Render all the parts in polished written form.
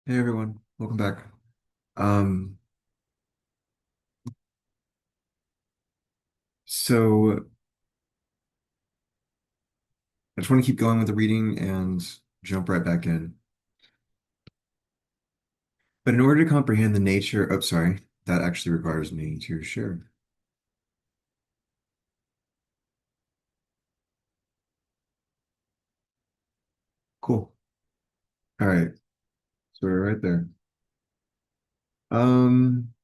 Hey everyone, welcome back. Um, so I just want to keep going with the reading and jump right back in. But in order to comprehend the nature, oh, sorry, that actually requires me to share. Cool. All right, so we're right there. Um,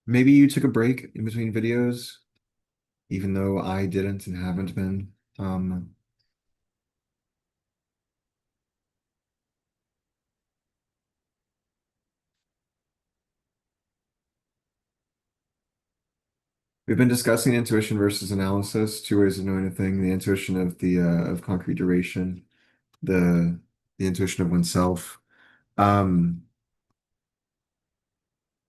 Maybe you took a break in between videos, even though I didn't and haven't been. We've been discussing intuition versus analysis, two ways of knowing a thing, the intuition of the of concrete duration, the the intuition of oneself. Um,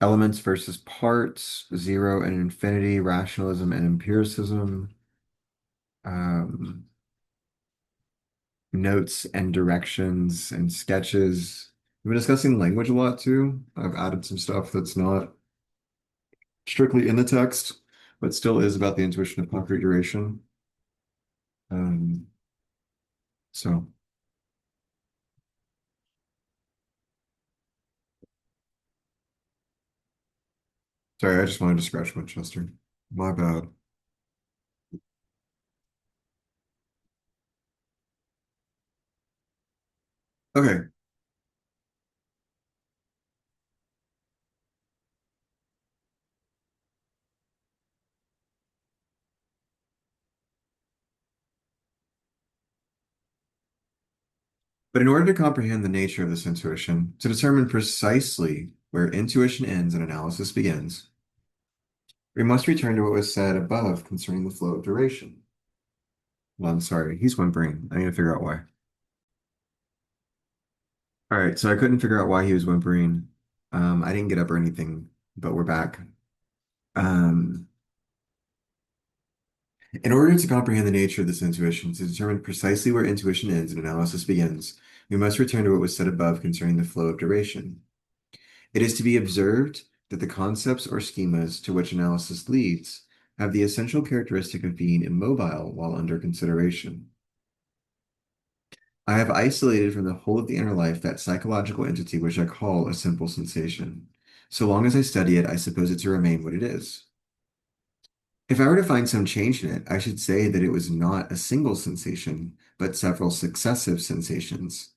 Elements versus parts, zero and infinity, rationalism and empiricism, um, notes and directions and sketches. We've been discussing language a lot too. I've added some stuff that's not strictly in the text, but still is about the intuition of concrete duration. Um, so, sorry, I just wanted to scratch my chest. My bad. Okay, but in order to comprehend the nature of this intuition, to determine precisely where intuition ends and analysis begins, we must return to what was said above concerning the flow of duration. Well, I'm sorry, he's whimpering. I need to figure out why. All right, so I couldn't figure out why he was whimpering. I didn't get up or anything, but we're back. Um, in order to comprehend the nature of this intuition, to determine precisely where intuition ends and analysis begins, we must return to what was said above concerning the flow of duration. It is to be observed that the concepts or schemas to which analysis leads have the essential characteristic of being immobile while under consideration. I have isolated from the whole of the inner life that psychological entity which I call a simple sensation. So long as I study it, I suppose it to remain what it is. If I were to find some change in it, I should say that it was not a single sensation, but several successive sensations.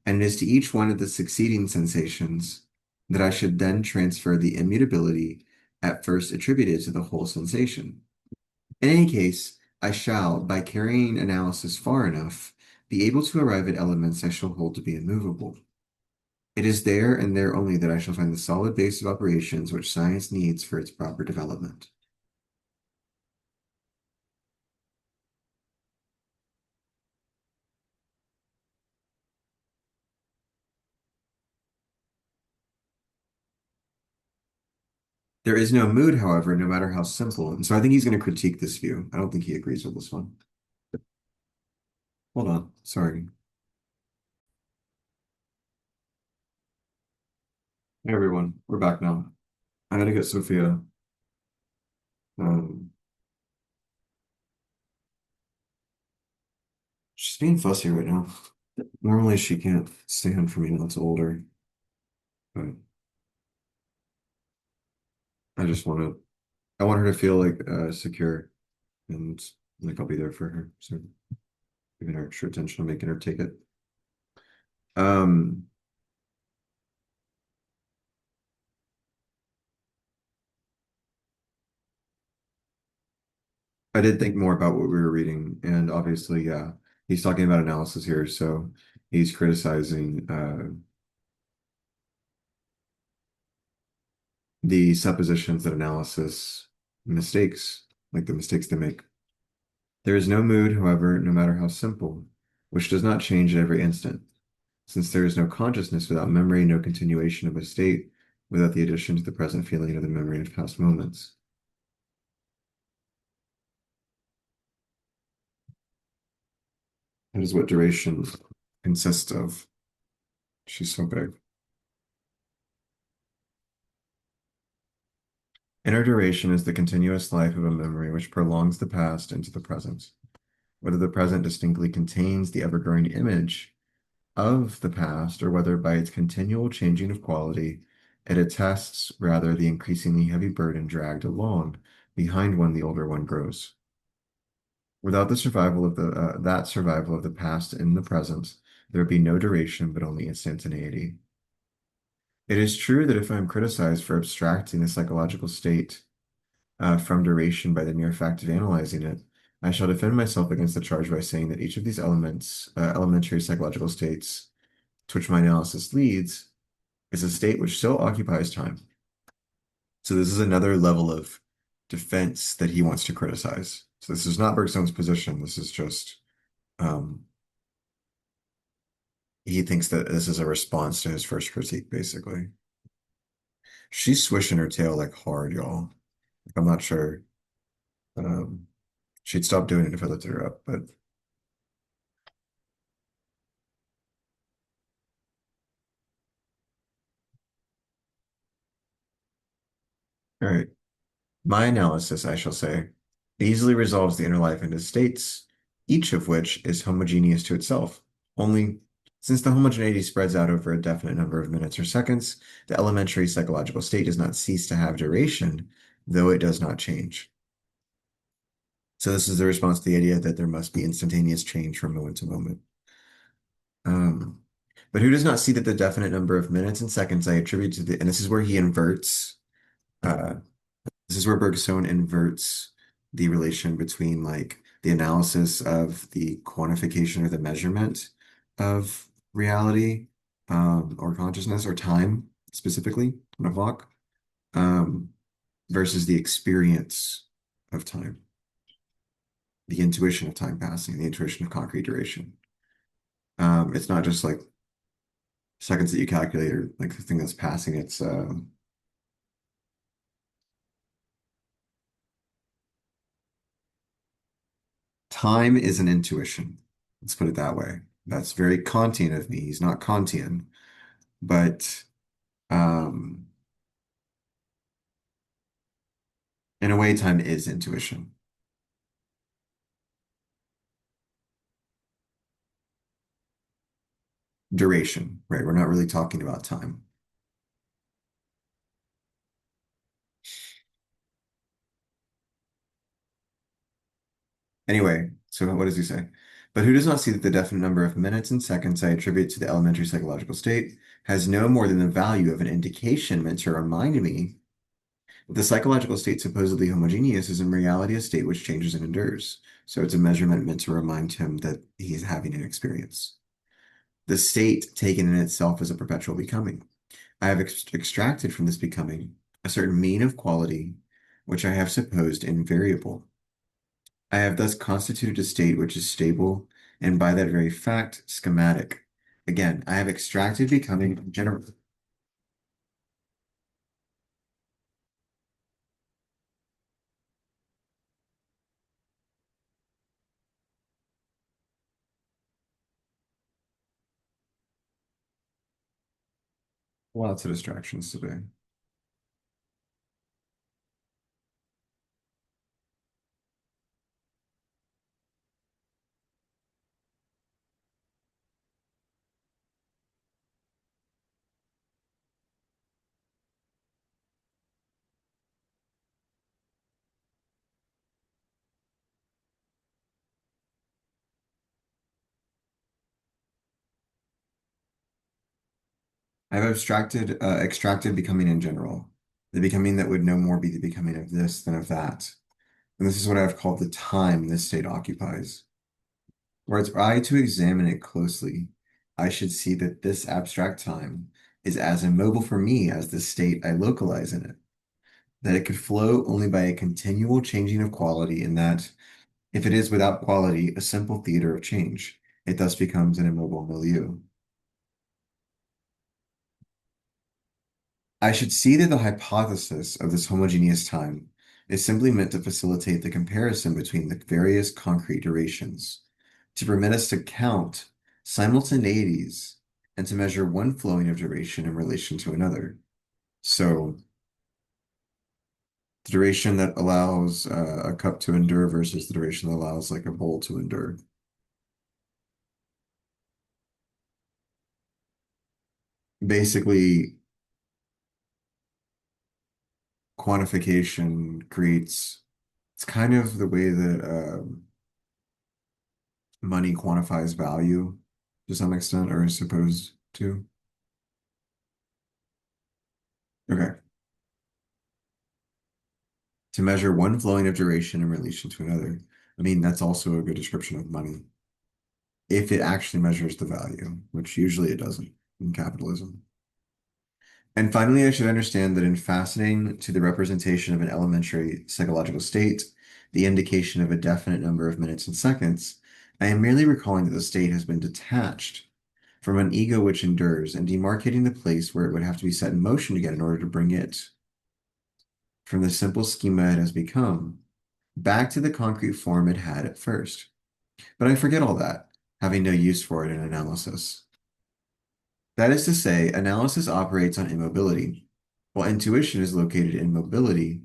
And it is to each one of the succeeding sensations that I should then transfer the immutability at first attributed to the whole sensation. In any case, I shall, by carrying analysis far enough, be able to arrive at elements I shall hold to be immovable. It is there and there only that I shall find the solid base of operations which science needs for its proper development. There is no mood, however, no matter how simple. And so I think he's going to critique this view. I don't think he agrees with this one. Hold on. Sorry. Hey, everyone. We're back now. I gotta get Sophia. Um, she's being fussy right now. Normally she can't stand for me now it's older, but I just want to, I want her to feel like secure and like I'll be there for her. So giving her extra attention, making her take it. Um, I did think more about what we were reading, and obviously, yeah, he's talking about analysis here, so he's criticizing the suppositions that analysis mistakes, like the mistakes they make. There is no mood, however, no matter how simple, which does not change at every instant. Since there is no consciousness without memory, no continuation of a state without the addition to the present feeling of the memory of past moments. That is what duration consists of. She's so big. Inner duration is the continuous life of a memory which prolongs the past into the present. Whether the present distinctly contains the ever-growing image of the past, or whether by its continual changing of quality, it attests rather the increasingly heavy burden dragged along behind one the older one grows. Without the survival of that survival of the past in the present, there would be no duration, but only instantaneity. It is true that if I am criticized for abstracting the psychological state from duration by the mere fact of analyzing it, I shall defend myself against the charge by saying that each of these elementary psychological states to which my analysis leads, is a state which still occupies time. So this is another level of defense that he wants to criticize. So this is not Bergson's position. This is just um, he thinks that this is a response to his first critique, basically. She's swishing her tail like hard, y'all. Like, I'm not sure. Um, she'd stop doing it if I lifted her up, but all right. My analysis, I shall say, easily resolves the inner life into states, each of which is homogeneous to itself. Only since the homogeneity spreads out over a definite number of minutes or seconds, the elementary psychological state does not cease to have duration, though it does not change. So this is the response to the idea that there must be instantaneous change from moment to moment. Um, but who does not see that the definite number of minutes and seconds I attribute to and this is where he inverts uh, this is where Bergson inverts the relation between like the analysis of the quantification or the measurement of reality or consciousness or time specifically on a clock um, versus the experience of time, the intuition of time passing, the intuition of concrete duration. It's not just like seconds that you calculate or like the thing that's passing. It's time is an intuition. Let's put it that way. That's very Kantian of me. He's not Kantian, but um, in a way, time is intuition. Duration, right? We're not really talking about time. Anyway, so what does he say? But who does not see that the definite number of minutes and seconds I attribute to the elementary psychological state has no more than the value of an indication meant to remind me that the psychological state supposedly homogeneous is in reality a state which changes and endures. So it's a measurement meant to remind him that he's having an experience. The state taken in itself is a perpetual becoming. I have extracted from this becoming a certain mean of quality, which I have supposed invariable. I have thus constituted a state which is stable, and by that very fact, schematic. Again, I have extracted becoming general. Lots of distractions today. I've extracted becoming in general, the becoming that would no more be the becoming of this than of that. And this is what I've called the time this state occupies. Were I to examine it closely, I should see that this abstract time is as immobile for me as the state I localize in it, that it could flow only by a continual changing of quality, and that if it is without quality, a simple theater of change, it thus becomes an immobile milieu. I should see that the hypothesis of this homogeneous time is simply meant to facilitate the comparison between the various concrete durations, to permit us to count simultaneities and to measure one flowing of duration in relation to another. So the duration that allows a cup to endure versus the duration that allows like a bowl to endure. Basically, quantification creates, it's kind of the way that money quantifies value to some extent, or is supposed to. Okay. To measure one flowing of duration in relation to another. I mean, that's also a good description of money. If it actually measures the value, which usually it doesn't in capitalism. And finally, I should understand that in fastening to the representation of an elementary psychological state, the indication of a definite number of minutes and seconds, I am merely recalling that the state has been detached from an ego which endures and demarcating the place where it would have to be set in motion again in order to bring it from the simple schema it has become back to the concrete form it had at first. But I forget all that, having no use for it in analysis. That is to say, analysis operates on immobility, while intuition is located in mobility,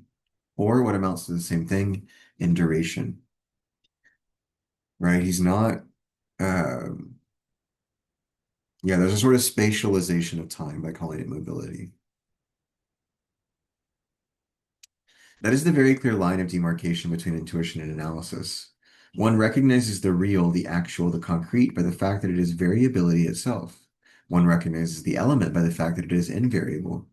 or what amounts to the same thing, in duration, right? He's not, um, yeah, there's a sort of spatialization of time by calling it mobility. That is the very clear line of demarcation between intuition and analysis. One recognizes the real, the actual, the concrete by the fact that it is variability itself. One recognizes the element by the fact that it is invariable.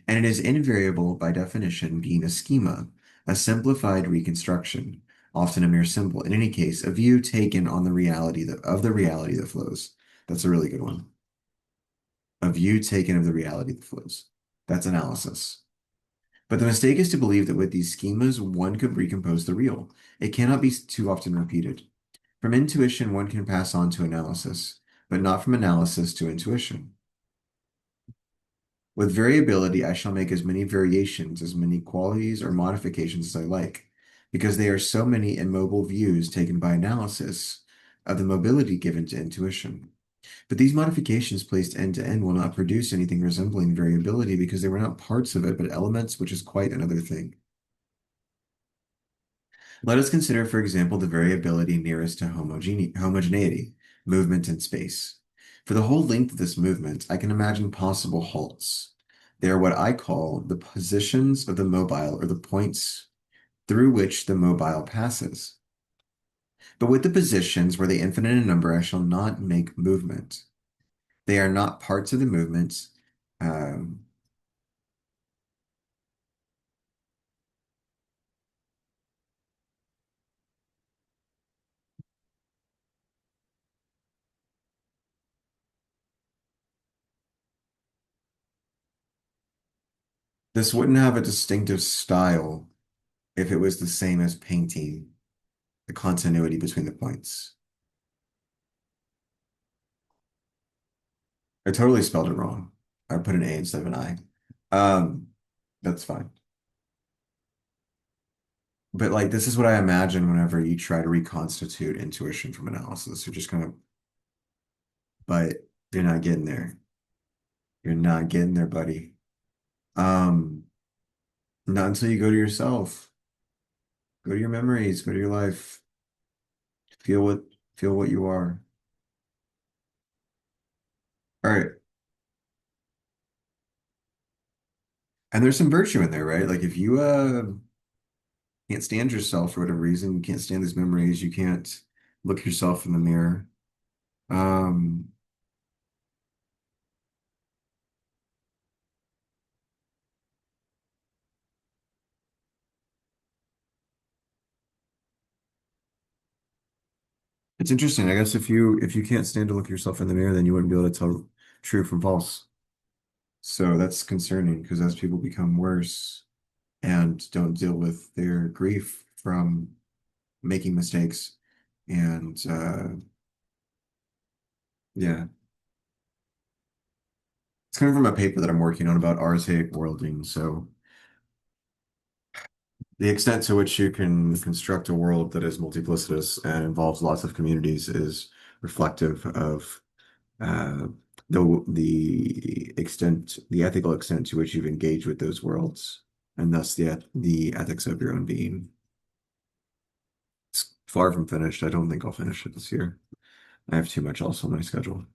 And it is invariable by definition being a schema, a simplified reconstruction, often a mere symbol. In any case, a view taken on the reality of the reality that flows. That's a really good one. A view taken of the reality that flows. That's analysis. But the mistake is to believe that with these schemas, one could recompose the real. It cannot be too often repeated. From intuition, one can pass on to analysis, but not from analysis to intuition. With variability, I shall make as many variations, as many qualities or modifications as I like, because they are so many immobile views taken by analysis of the mobility given to intuition. But these modifications placed end to end will not produce anything resembling variability because they were not parts of it, but elements, which is quite another thing. Let us consider, for example, the variability nearest to homogeneity, movement in space. For the whole length of this movement, I can imagine possible halts. They are what I call the positions of the mobile or the points through which the mobile passes. But with the positions where they infinite in number, I shall not make movement. They are not parts of the movement. Um, this wouldn't have a distinctive style if it was the same as painting, the continuity between the points. I totally spelled it wrong. I put an A instead of an I. Um, that's fine. But like this is what I imagine whenever you try to reconstitute intuition from analysis. You're just kind of, but you're not getting there. You're not getting there, buddy. Um, not until you go to yourself. Go to your memories, go to your life. Feel what feel what you are. All right. And there's some virtue in there, right? Like if you can't stand yourself for whatever reason, you can't stand these memories, you can't look yourself in the mirror. Um, it's interesting. I guess if you can't stand to look yourself in the mirror, then you wouldn't be able to tell true from false. So that's concerning because as people become worse and don't deal with their grief from making mistakes, and yeah, it's coming from a paper that I'm working on about archaic worlding. So The extent to which you can construct a world that is multiplicitous and involves lots of communities is reflective of uh, the ethical extent to which you've engaged with those worlds, and thus the ethics of your own being. It's far from finished. I don't think I'll finish it this year. I have too much else on my schedule.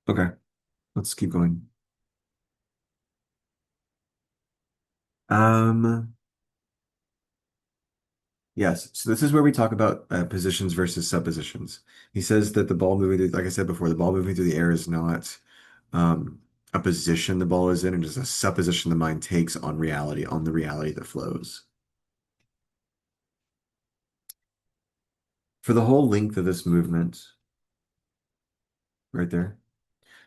Okay, let's keep going. Um, yes, so this is where we talk about positions versus suppositions. He says that the ball moving through, like I said before, the ball moving through the air is not a position the ball is in, and just a supposition the mind takes on reality, on the reality that flows. For the whole length of this movement, right there,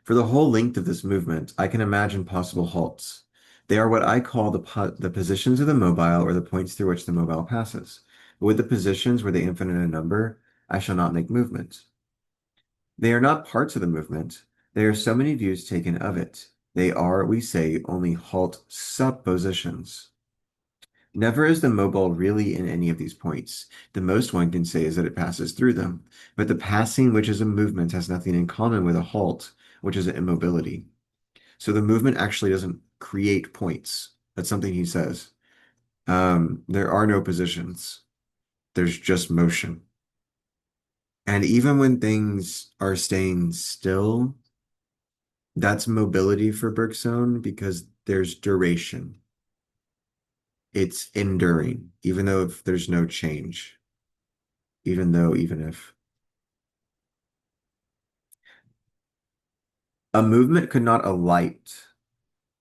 for the whole length of this movement, I can imagine possible halts. They are what I call the positions of the mobile or the points through which the mobile passes. But with the positions were they infinite in number, I shall not make movement. They are not parts of the movement. There are so many views taken of it. They are, we say, only halt suppositions. Never is the mobile really in any of these points. The most one can say is that it passes through them. But the passing, which is a movement, has nothing in common with a halt, which is an immobility. So the movement actually doesn't create points. That's something he says. There are no positions. There's just motion. And even when things are staying still, that's mobility for Bergson because there's duration. It's enduring, even though if there's no change, even if a movement could not alight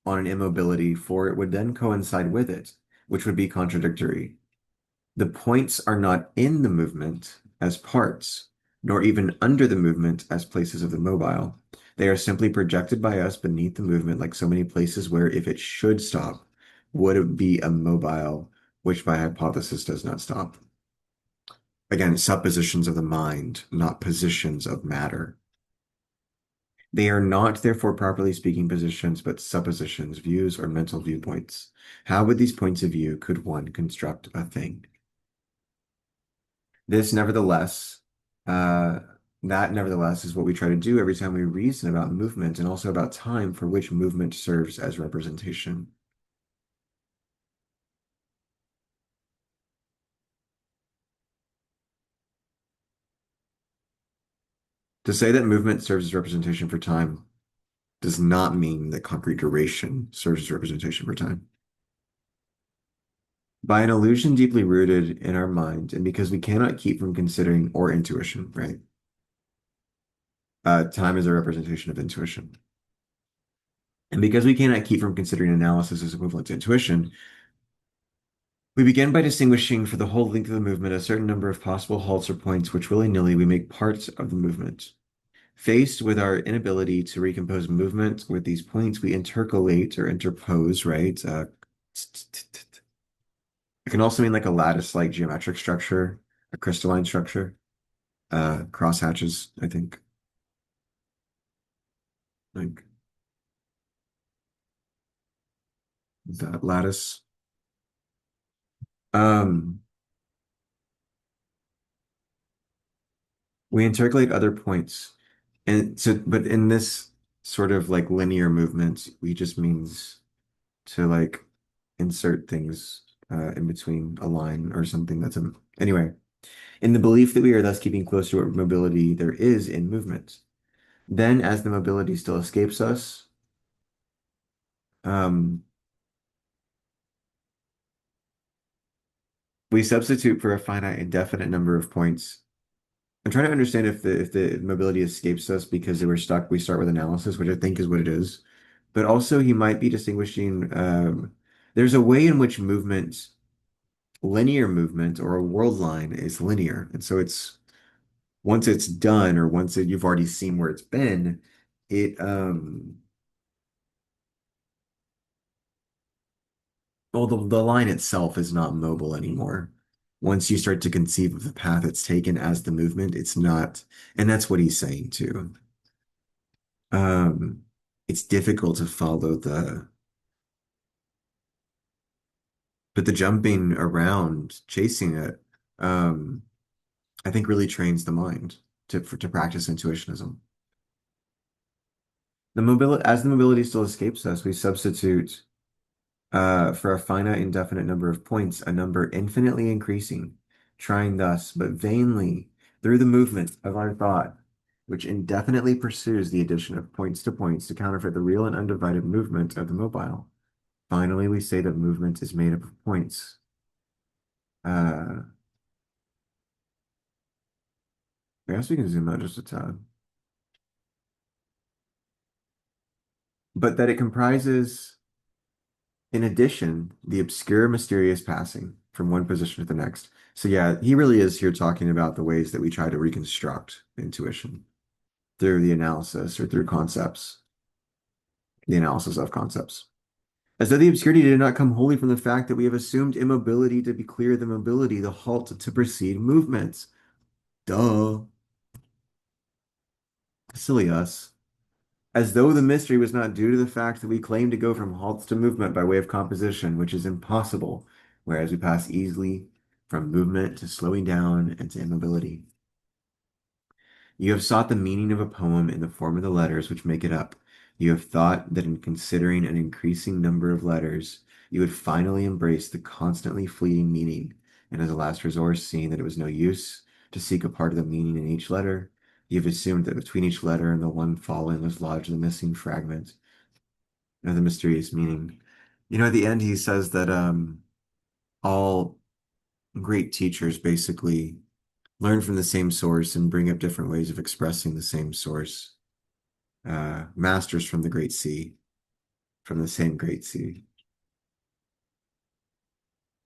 on an immobility, for it would then coincide with it, which would be contradictory. The points are not in the movement as parts, nor even under the movement as places of the mobile. They are simply projected by us beneath the movement, like so many places where, if it should stop, would it be a mobile, which by hypothesis does not stop. Again, suppositions of the mind, not positions of matter. They are not, therefore, properly speaking, positions, but suppositions, views, or mental viewpoints. How with these points of view could one construct a thing? This, nevertheless, uh, that nevertheless is what we try to do every time we reason about movement and also about time for which movement serves as representation. To say that movement serves as representation for time does not mean that concrete duration serves as representation for time. By an illusion deeply rooted in our mind, and because we cannot keep from considering or intuition, right? Time is a representation of intuition. And because we cannot keep from considering analysis as equivalent to intuition, we begin by distinguishing for the whole length of the movement a certain number of possible halts or points which willy-nilly we make parts of the movement. Faced with our inability to recompose movement with these points, we intercalate or interpose, right? It can also mean like a lattice-like geometric structure, a crystalline structure, crosshatches, I think. Like that lattice. Um, we intercalate other points. And so, but in this sort of like linear movement, we just means to like insert things in between a line or something that's a anyway, in the belief that we are thus keeping close to what mobility there is in movement. Then, as the mobility still escapes us, um, we substitute for a finite indefinite number of points. I'm trying to understand if the mobility escapes us because they were stuck. We start with analysis, which I think is what it is. But also, he might be distinguishing. There's a way in which movement, linear movement, or a world line is linear, and so it's once it's done or you've already seen where it's been, it well the line itself is not mobile anymore. Once you start to conceive of the path it's taken as the movement, it's not, and that's what he's saying too. Um, it's difficult to follow but the jumping around, chasing it, um, I think really trains the mind to practice intuitionism. As the mobility still escapes us, we substitute for a finite indefinite number of points, a number infinitely increasing, trying thus, but vainly, through the movement of our thought, which indefinitely pursues the addition of points to counterfeit the real and undivided movement of the mobile. Finally, we say that movement is made up of points. I guess we can zoom out just a tad. But that it comprises, in addition, the obscure, mysterious passing from one position to the next. So yeah, he really is here talking about the ways that we try to reconstruct intuition through the analysis or through concepts, the analysis of concepts. As though the obscurity did not come wholly from the fact that we have assumed immobility to be clear the mobility, the halt to precede movements. Duh. Silly us. As though the mystery was not due to the fact that we claim to go from halts to movement by way of composition, which is impossible, whereas we pass easily from movement to slowing down and to immobility. You have sought the meaning of a poem in the form of the letters which make it up. You have thought that in considering an increasing number of letters, you would finally embrace the constantly fleeting meaning, and as a last resource, seeing that it was no use to seek a part of the meaning in each letter, you have assumed that between each letter and the one fallen was lodged the missing fragment of the mysterious meaning. At the end, he says that all great teachers basically learn from the same source and bring up different ways of expressing the same source. Masters from the great sea, from the same great sea.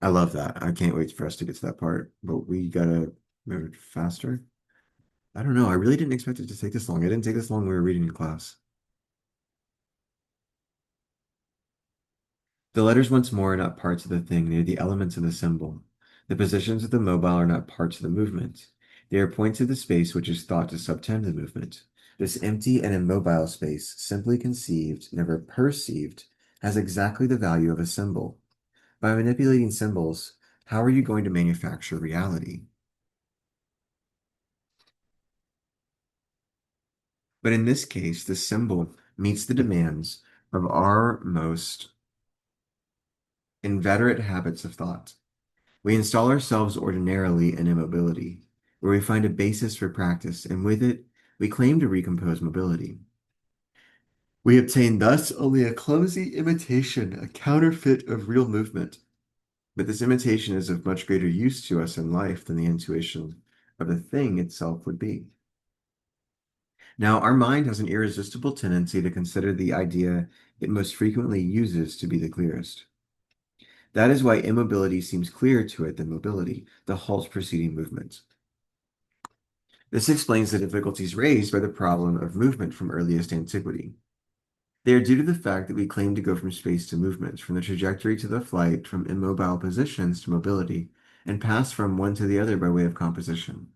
I love that. I can't wait for us to get to that part, but we gotta move it faster. I don't know. I really didn't expect it to take this long. I didn't take this long when we were reading in class. The letters once more are not parts of the thing, they are the elements of the symbol. The positions of the mobile are not parts of the movement. They are points of the space which is thought to subtend the movement. This empty and immobile space, simply conceived, never perceived, has exactly the value of a symbol. By manipulating symbols, how are you going to manufacture reality? But in this case, the symbol meets the demands of our most inveterate habits of thought. We install ourselves ordinarily in immobility, where we find a basis for practice, and with it, we claim to recompose mobility. We obtain thus only a clumsy imitation, a counterfeit of real movement. But this imitation is of much greater use to us in life than the intuition of the thing itself would be. Now, our mind has an irresistible tendency to consider the idea it most frequently uses to be the clearest. That is why immobility seems clearer to it than mobility, the halt preceding movement. This explains the difficulties raised by the problem of movement from earliest antiquity. They are due to the fact that we claim to go from space to movement, from the trajectory to the flight, from immobile positions to mobility, and pass from one to the other by way of composition.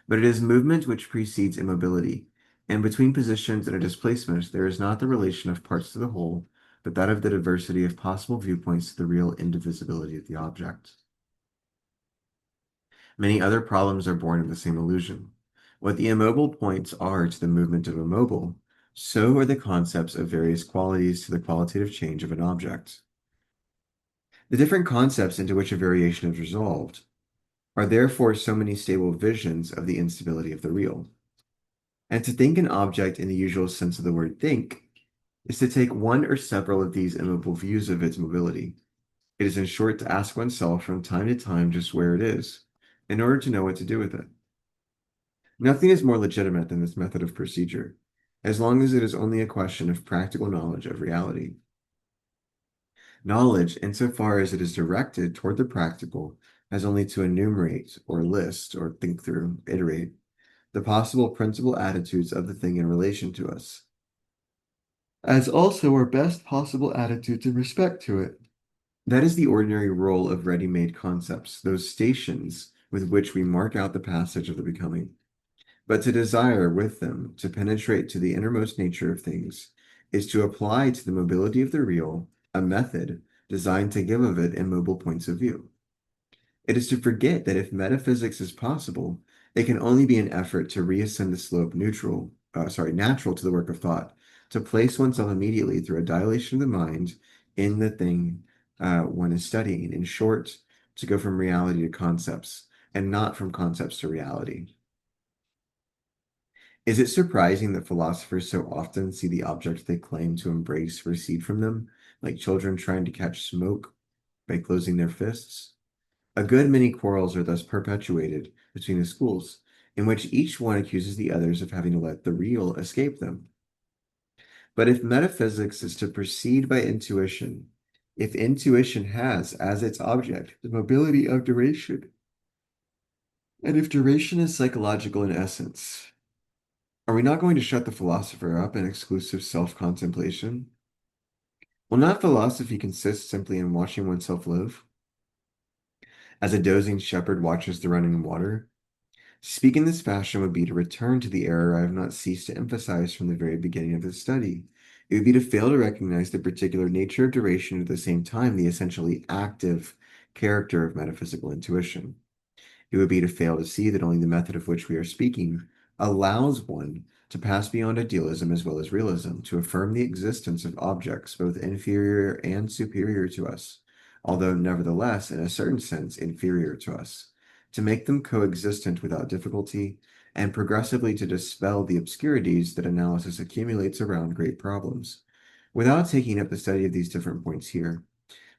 But it is movement which precedes immobility, and between positions and a displacement there is not the relation of parts to the whole, but that of the diversity of possible viewpoints to the real indivisibility of the object. Many other problems are born of the same illusion. What the immobile points are to the movement of a mobile, so are the concepts of various qualities to the qualitative change of an object. The different concepts into which a variation is resolved are therefore so many stable visions of the instability of the real. And to think an object in the usual sense of the word think is to take one or several of these immobile views of its mobility. It is in short to ask oneself from time to time just where it is, in order to know what to do with it. Nothing is more legitimate than this method of procedure, as long as it is only a question of practical knowledge of reality. Knowledge, insofar as it is directed toward the practical, has only to enumerate or list or think through, iterate, the possible principal attitudes of the thing in relation to us, as also our best possible attitudes in respect to it. That is the ordinary role of ready-made concepts, those stations with which we mark out the passage of the becoming. But to desire with them to penetrate to the innermost nature of things is to apply to the mobility of the real a method designed to give of it immobile points of view. It is to forget that if metaphysics is possible, it can only be an effort to reascend the slope natural to the work of thought, to place oneself immediately through a dilation of the mind in the thing one is studying. In short, to go from reality to concepts, and not from concepts to reality. Is it surprising that philosophers so often see the object they claim to embrace recede from them, like children trying to catch smoke by closing their fists? A good many quarrels are thus perpetuated between the schools, in which each one accuses the others of having let the real escape them. But if metaphysics is to proceed by intuition, if intuition has as its object the mobility of duration, and if duration is psychological in essence, are we not going to shut the philosopher up in exclusive self-contemplation? Will not philosophy consist simply in watching oneself live, as a dozing shepherd watches the running water? To speak in this fashion would be to return to the error I have not ceased to emphasize from the very beginning of this study. It would be to fail to recognize the particular nature of duration, at the same time the essentially active character of metaphysical intuition. It would be to fail to see that only the method of which we are speaking allows one to pass beyond idealism as well as realism, to affirm the existence of objects both inferior and superior to us, although nevertheless, in a certain sense, inferior to us, to make them coexistent without difficulty, and progressively to dispel the obscurities that analysis accumulates around great problems. Without taking up the study of these different points here,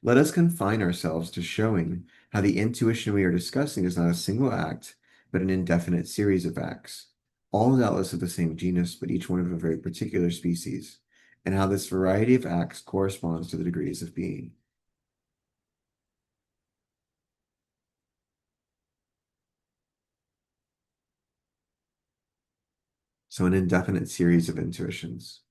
let us confine ourselves to showing how the intuition we are discussing is not a single act, but an indefinite series of acts, all doubtless of the same genus, but each one of a very particular species, and how this variety of acts corresponds to the degrees of being. So, an indefinite series of intuitions.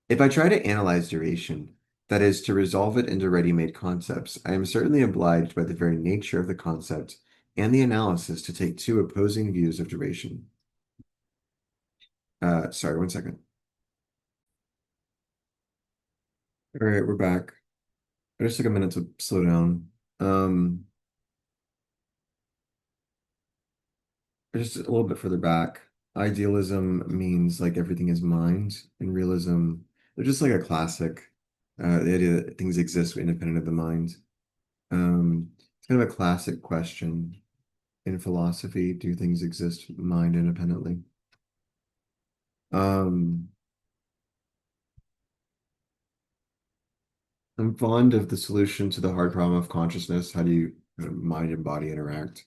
If I try to analyze duration, that is, to resolve it into ready-made concepts, I am certainly obliged by the very nature of the concept and the analysis to take two opposing views of duration. Sorry, one second. All right, we're back. I just took a minute to slow down. Just a little bit further back. Idealism means like everything is mind, and realism, they're just like a classic. The idea that things exist independent of the mind. It's kind of a classic question in philosophy. Do things exist mind independently? Um, I'm fond of the solution to the hard problem of consciousness. How do mind and body interact?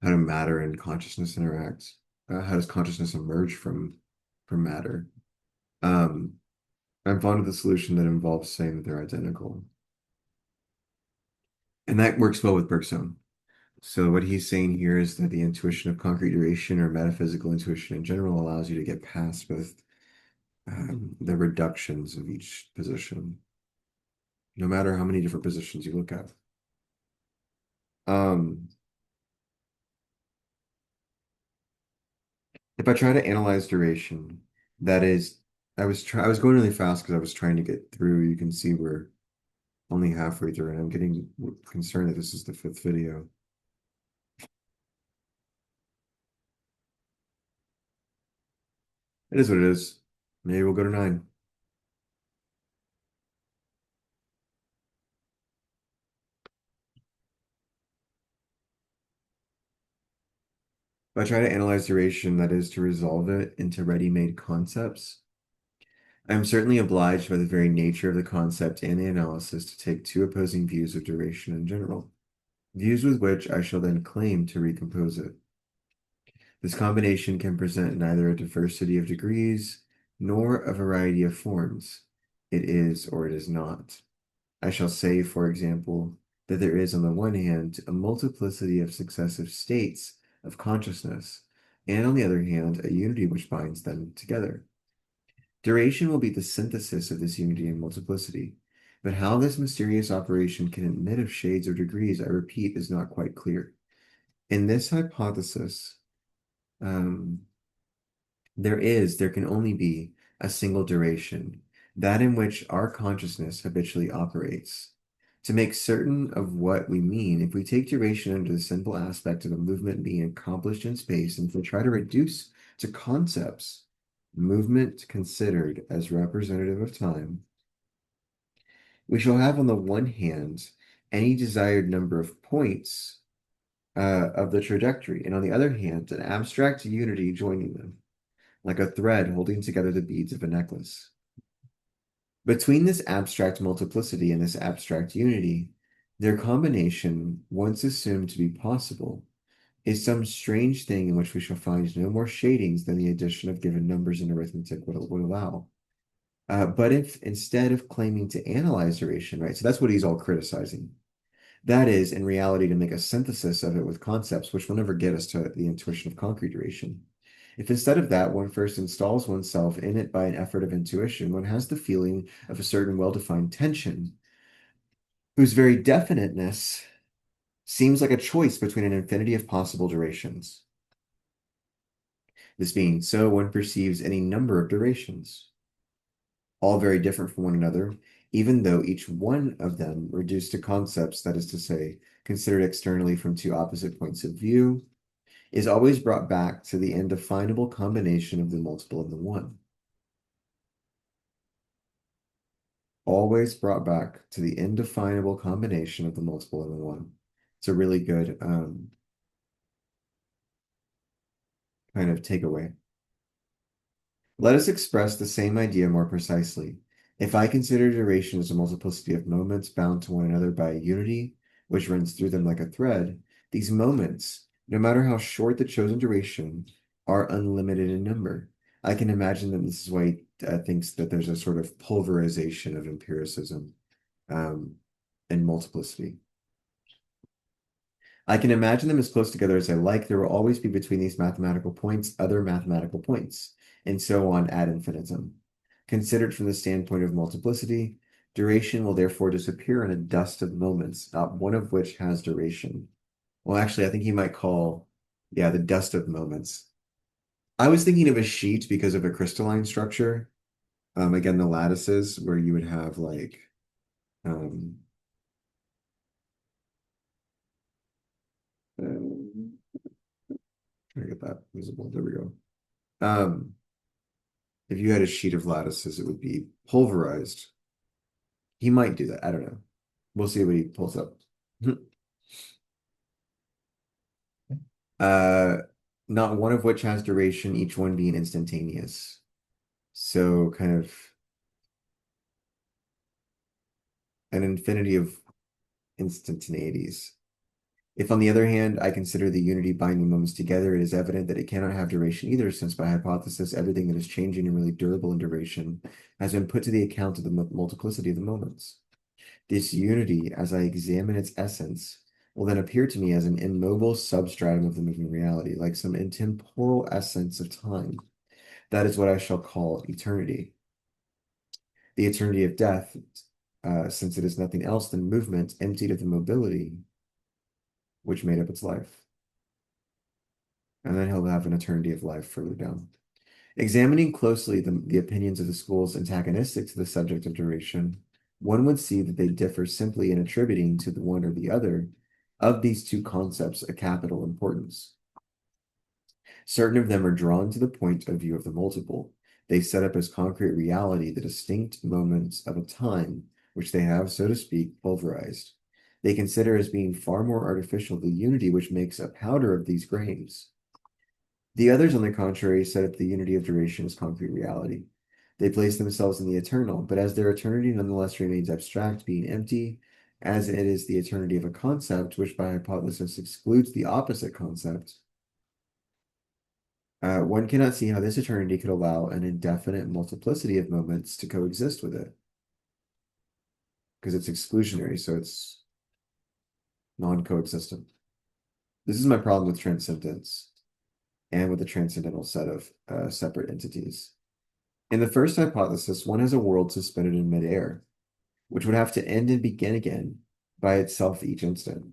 How do matter and consciousness interact? How does consciousness emerge from matter? Um, I'm fond of the solution that involves saying that they're identical, and that works well with Bergson. So what he's saying here is that the intuition of concrete duration or metaphysical intuition in general allows you to get past both the reductions of each position, no matter how many different positions you look at. Um, if I try to analyze duration, that is, I was going really fast because I was trying to get through. You can see we're only halfway through, and I'm getting concerned that this is the fifth video. It is what it is. Maybe we'll go to 9. If I try to analyze duration, that is to resolve it into ready-made concepts, I am certainly obliged by the very nature of the concept and the analysis to take two opposing views of duration in general, views with which I shall then claim to recompose it. This combination can present neither a diversity of degrees nor a variety of forms. It is or it is not. I shall say, for example, that there is on the one hand a multiplicity of successive states of consciousness, and on the other hand a unity which binds them together. Duration will be the synthesis of this unity and multiplicity, but how this mysterious operation can admit of shades or degrees, I repeat, is not quite clear. In this hypothesis, um, there can only be a single duration, that in which our consciousness habitually operates. To make certain of what we mean, if we take duration under the simple aspect of a movement being accomplished in space, and if we try to reduce to concepts, movement considered as representative of time, we shall have on the one hand any desired number of points of the trajectory, and on the other hand, an abstract unity joining them, like a thread holding together the beads of a necklace. Between this abstract multiplicity and this abstract unity, their combination, once assumed to be possible, is some strange thing in which we shall find no more shadings than the addition of given numbers in arithmetic would allow. But if instead of claiming to analyze duration, right, so that's what he's all criticizing. That is, in reality, to make a synthesis of it with concepts, which will never get us to the intuition of concrete duration. If instead of that, one first installs oneself in it by an effort of intuition, one has the feeling of a certain well-defined tension, whose very definiteness seems like a choice between an infinity of possible durations. This being so, one perceives any number of durations, all very different from one another, even though each one of them reduced to concepts, that is to say, considered externally from two opposite points of view, is always brought back to the indefinable combination of the multiple and the one. Always brought back to the indefinable combination of the multiple and the one. It's a really good kind of takeaway. Let us express the same idea more precisely. If I consider duration as a multiplicity of moments bound to one another by a unity, which runs through them like a thread, these moments, no matter how short the chosen duration, are unlimited in number. I can imagine that this is why he thinks that there's a sort of pulverization of empiricism um, and multiplicity. I can imagine them as close together as I like. There will always be between these mathematical points other mathematical points, and so on ad infinitum. Considered from the standpoint of multiplicity, duration will therefore disappear in a dust of moments, not one of which has duration. Well, actually, I think he might call, yeah, the dust of moments. I was thinking of a sheet because of a crystalline structure. Again, the lattices where you would have like, um, try to get that visible. There we go. If you had a sheet of lattices, it would be pulverized. He might do that. I don't know. We'll see what he pulls up. Uh, Not one of which has duration, each one being instantaneous. So kind of an infinity of instantaneities. If, on the other hand, I consider the unity binding moments together, it is evident that it cannot have duration either, since by hypothesis, everything that is changing and really durable in duration has been put to the account of the multiplicity of the moments. This unity, as I examine its essence, will then appear to me as an immobile substratum of the moving reality, like some intemporal essence of time. That is what I shall call eternity. The eternity of death, since it is nothing else than movement emptied of the mobility which made up its life. And then he'll have an eternity of life further down. Examining closely the opinions of the schools antagonistic to the subject of duration, one would see that they differ simply in attributing to the one or the other of these two concepts a capital importance. Certain of them are drawn to the point of view of the multiple. They set up as concrete reality the distinct moments of a time which they have, so to speak, pulverized. They consider as being far more artificial the unity which makes a powder of these grains. The others, on the contrary, set up the unity of duration as concrete reality. They place themselves in the eternal, but as their eternity nonetheless remains abstract, being empty, as it is the eternity of a concept, which by hypothesis excludes the opposite concept, one cannot see how this eternity could allow an indefinite multiplicity of moments to coexist with it, because it's exclusionary, so it's non-coexistent. This is my problem with transcendence and with the transcendental set of separate entities. In the first hypothesis, one has a world suspended in midair, which would have to end and begin again by itself each instant.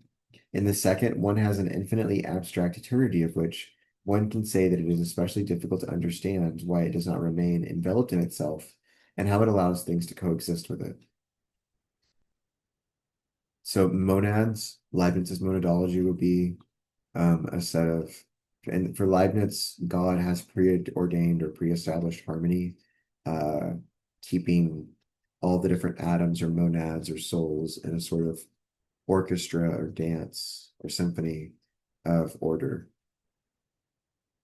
In the second, one has an infinitely abstract eternity of which one can say that it is especially difficult to understand why it does not remain enveloped in itself and how it allows things to coexist with it. So monads, Leibniz's monadology would be a set of, and for Leibniz, God has preordained or pre-established harmony, uh, keeping all the different atoms or monads or souls in a sort of orchestra or dance or symphony of order.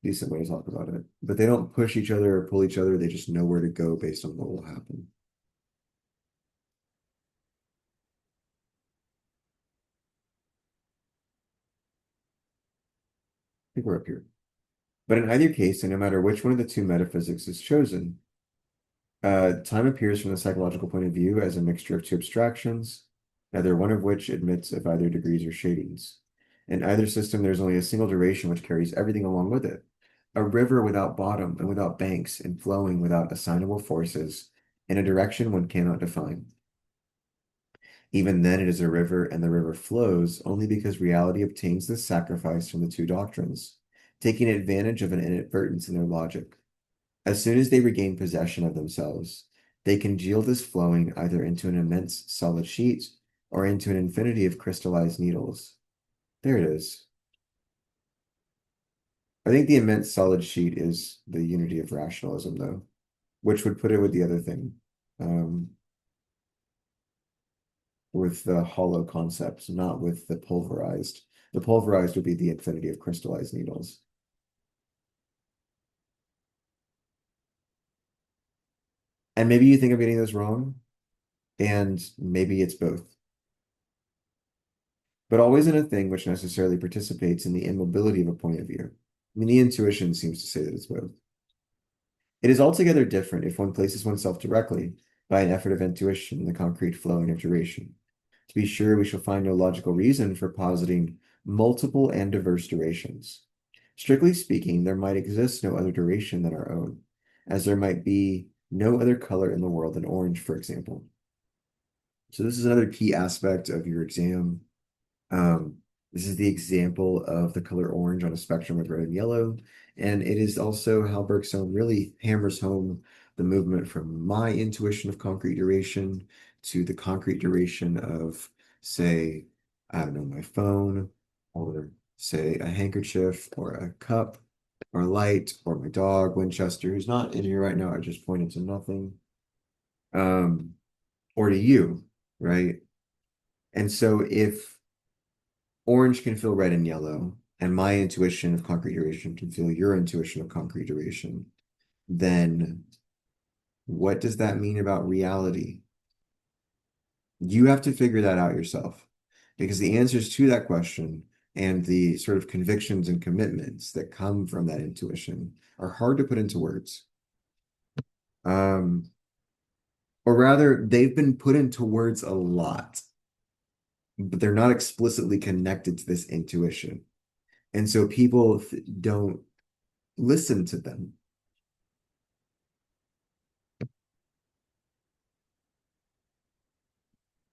Decent way to talk about it. But they don't push each other or pull each other. They just know where to go based on what will happen. I think we're up here. But in either case, and no matter which one of the two metaphysics is chosen, time appears from the psychological point of view as a mixture of two abstractions, neither one of which admits of either degrees or shadings. In either system, there's only a single duration which carries everything along with it. A river without bottom and without banks and flowing without assignable forces in a direction one cannot define. Even then, it is a river, and the river flows only because reality obtains this sacrifice from the two doctrines, taking advantage of an inadvertence in their logic. As soon as they regain possession of themselves, they congeal this flowing either into an immense solid sheet or into an infinity of crystallized needles. There it is. I think the immense solid sheet is the unity of rationalism, though, which would put it with the other thing, um, with the hollow concepts, not with the pulverized. The pulverized would be the infinity of crystallized needles. And maybe you think I'm getting this wrong, and maybe it's both, but always in a thing which necessarily participates in the immobility of a point of view. I mean, the intuition seems to say that it's both. It is altogether different if one places oneself directly, by an effort of intuition, in the concrete flowing of duration. To be sure, we shall find no logical reason for positing multiple and diverse durations. Strictly speaking, there might exist no other duration than our own, as there might be no other color in the world than orange, for example. So this is another key aspect of your exam. This is the example of the color orange on a spectrum with red and yellow. And it is also how Bergson really hammers home the movement from my intuition of concrete duration to the concrete duration of, say, I don't know, my phone, or say a handkerchief, or a cup, or light, or my dog, Winchester, who's not in here right now. I just pointed to nothing. Um, or to you, right? And so if orange can feel red and yellow, and my intuition of concrete duration can feel your intuition of concrete duration, then what does that mean about reality? You have to figure that out yourself because the answers to that question and the sort of convictions and commitments that come from that intuition are hard to put into words. Um, or rather, they've been put into words a lot, but they're not explicitly connected to this intuition. And so people don't listen to them.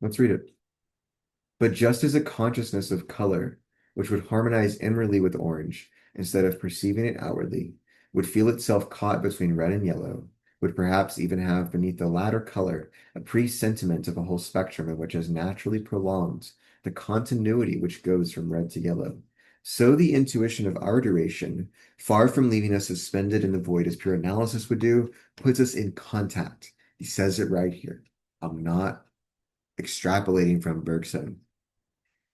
Let's read it. But just as a consciousness of color, which would harmonize inwardly with orange, instead of perceiving it outwardly, would feel itself caught between red and yellow, would perhaps even have beneath the latter color a presentiment of a whole spectrum in which is naturally prolonged the continuity which goes from red to yellow. So the intuition of our duration, far from leaving us suspended in the void as pure analysis would do, puts us in contact. He says it right here. I'm not extrapolating from Bergson,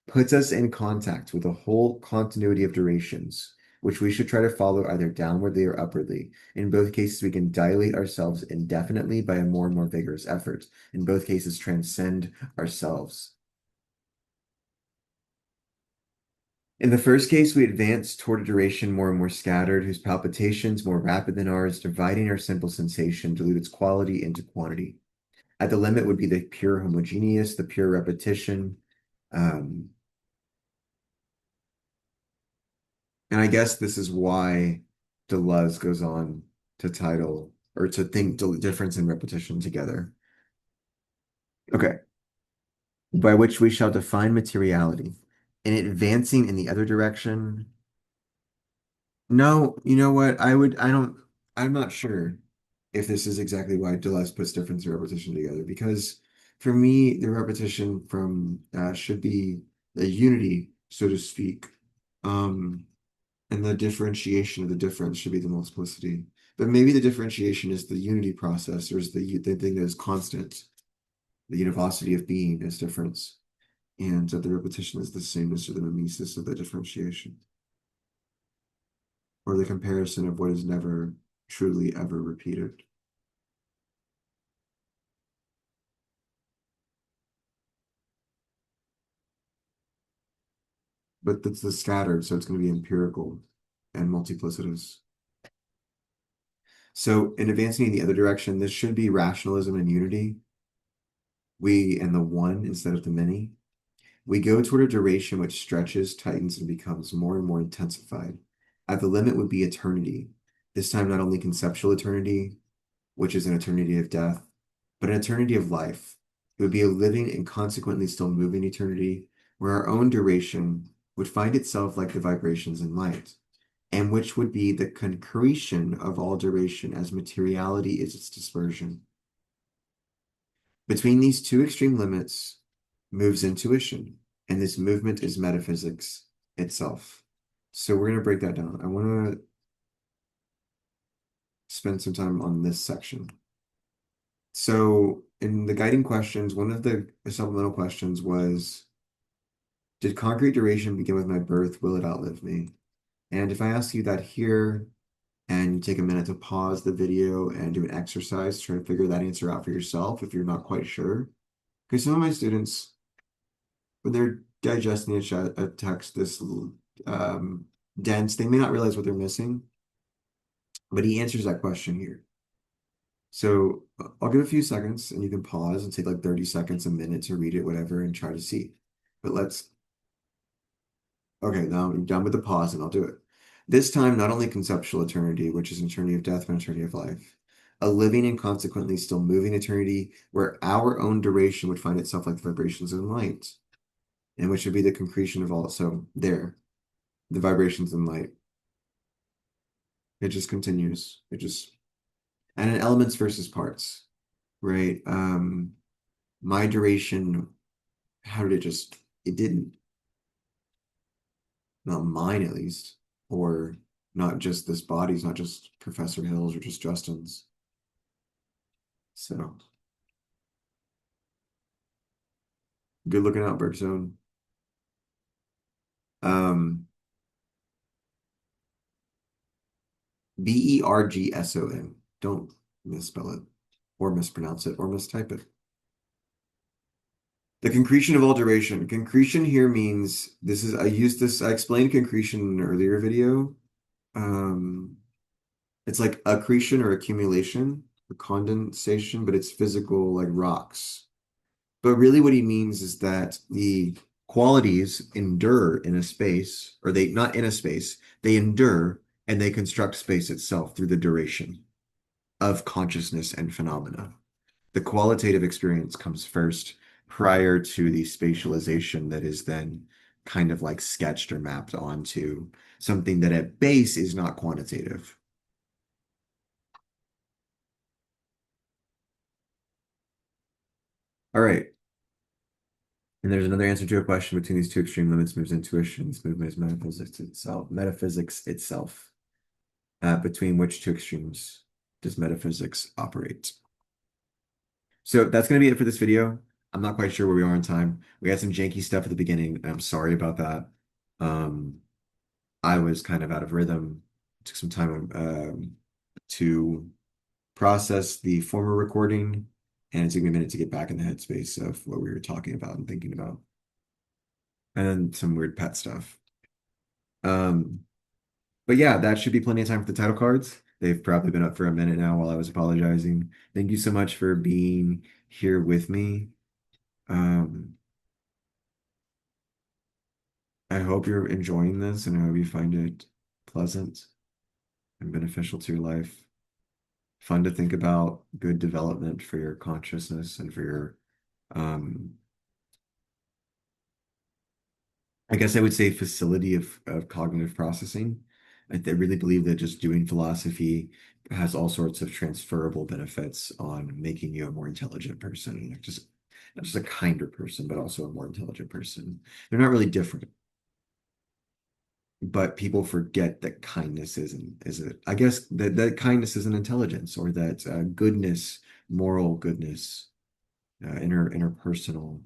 puts us in contact with a whole continuity of durations, which we should try to follow either downwardly or upwardly. In both cases, we can dilate ourselves indefinitely by a more and more vigorous effort. In both cases, transcend ourselves. In the first case, we advance toward a duration more and more scattered, whose palpitations, more rapid than ours, dividing our simple sensation, dilute its quality into quantity. At the limit would be the pure homogeneous, the pure repetition. Um, And I guess this is why Deleuze goes on to title or to think difference and repetition together. Okay. By which we shall define materiality. In advancing in the other direction, No, you know what? I'm not sure if this is exactly why Deleuze puts difference and repetition together, because for me, the repetition from should be the unity, so to speak. Um, and the differentiation of the difference should be the multiplicity. But maybe the differentiation is the unity process, or is the thing that is constant. The univocity of being is difference, and the repetition is the sameness or the mimesis of the differentiation, or the comparison of what is never truly ever repeated. But that's the scattered, so it's going to be empirical and multiplicitous. So in advancing in the other direction, this should be rationalism and unity. We and the one instead of the many. We go toward a duration which stretches, tightens, and becomes more and more intensified. At the limit would be eternity. This time, not only conceptual eternity, which is an eternity of death, but an eternity of life. It would be a living and consequently still moving eternity, where our own duration would find itself like the vibrations in light, and which would be the concretion of all duration as materiality is its dispersion. Between these two extreme limits moves intuition, and this movement is metaphysics itself. So we're going to break that down. I want to spend some time on this section. So in the guiding questions, one of the supplemental questions was, did concrete duration begin with my birth? Will it outlive me? And if I ask you that here and you take a minute to pause the video and do an exercise, try to figure that answer out for yourself if you're not quite sure. Because some of my students, when they're digesting a text this um, dense, they may not realize what they're missing, but he answers that question here. So I'll give a few seconds and you can pause and take like 30 seconds, a minute to read it, whatever, and try to see. But okay, now I'm done with the pause and I'll do it. This time, not only conceptual eternity, which is an eternity of death, but an eternity of life, a living and consequently still moving eternity where our own duration would find itself like the vibrations in light, and which would be the concretion of all. So there, the vibrations in light. It just continues. And in elements versus parts, right? My duration, how did it just, it didn't, not mine at least, or not just this body's, not just Professor Hill's or just Justin's. So good looking out, Bergson. Um, Bergson. Don't misspell it or mispronounce it or mistype it. The concretion of all duration. Concretion here means I explained concretion in an earlier video. Um, it's like accretion or accumulation or condensation, but it's physical like rocks. But really what he means is that the qualities endure in a space, or they not in a space, they endure and they construct space itself through the duration of consciousness and phenomena. The qualitative experience comes first prior to the spatialization that is then kind of like sketched or mapped onto something that at base is not quantitative. All right. And there's another answer to a question between these two extreme limits moves intuition. This movement is metaphysics itself. Between which two extremes does metaphysics operate? So that's going to be it for this video. I'm not quite sure where we are in time. We had some janky stuff at the beginning, and I'm sorry about that. Um, I was kind of out of rhythm. It took some time to process the former recording, and it took me a minute to get back in the headspace of what we were talking about and thinking about, and then some weird pet stuff. Um, but yeah, that should be plenty of time for the title cards. They've probably been up for a minute now while I was apologizing. Thank you so much for being here with me. Um, I hope you're enjoying this and I hope you find it pleasant and beneficial to your life. Fun to think about, good development for your consciousness and for your, um, I guess I would say facility of cognitive processing. I really believe that just doing philosophy has all sorts of transferable benefits on making you a more intelligent person, like just not just a kinder person, but also a more intelligent person. They're not really different, but people forget that kindness I guess that kindness is an intelligence, or that goodness, moral goodness, interpersonal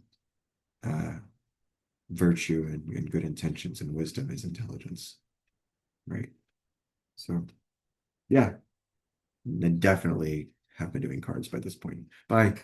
uh, virtue and good intentions and wisdom is intelligence, right? So yeah, and definitely have been doing cards by this point. Bye.